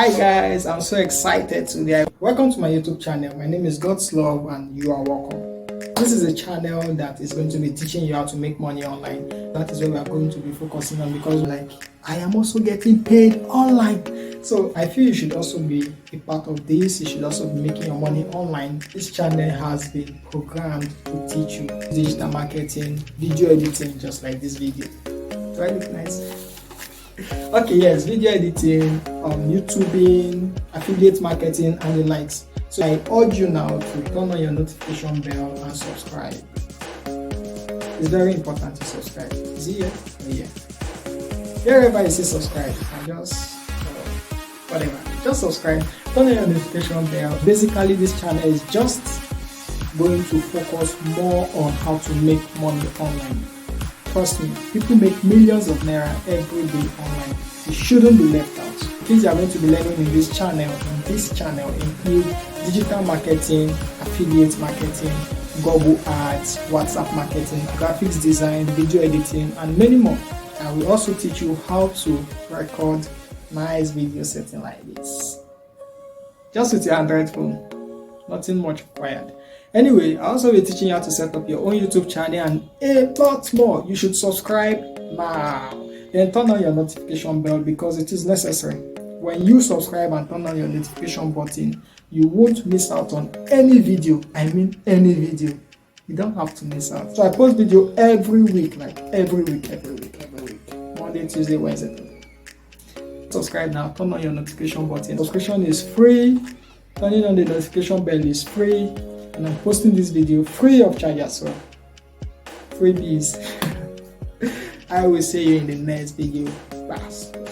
Hi guys, I'm so excited today. Welcome to my YouTube channel. My name is God's Love and you are welcome. This is a channel that is going to be teaching you how to make money online. That is what we are going to be focusing on because I am also getting paid online. So I feel you should also be a part of this. You should also be making your money online. This channel has been programmed to teach you digital marketing, video editing, just like this video. Do I look nice? Okay, yes, video editing, YouTubing, affiliate marketing, and the likes. So I urge you now to turn on your notification bell and subscribe. It's very important to subscribe. Is it here? Yeah. Wherever you see subscribe, and just whatever, just subscribe. Turn on your notification bell. Basically, this channel is just going to focus more on how to make money online. Trust me, people make millions of naira every day online. You shouldn't be left out. Things you are going to be learning in this channel include digital marketing, affiliate marketing, Google Ads, WhatsApp marketing, graphics design, video editing, and many more. I will also teach you how to record nice video setting like this. Just with your Android phone. Nothing much required. Anyway, I'll also be teaching you how to set up your own YouTube channel and a lot more. You should subscribe now. Then turn on your notification bell because it is necessary. When you subscribe and turn on your notification button, you won't miss out on any video. I mean any video. You don't have to miss out. So I post video every week, every week. Monday, Tuesday, Wednesday. Subscribe now. Turn on your notification button. Subscription is free. Turning on the notification bell is free. And I'm posting this video free of charge as well. Freebies. I will see you in the next video. Bye.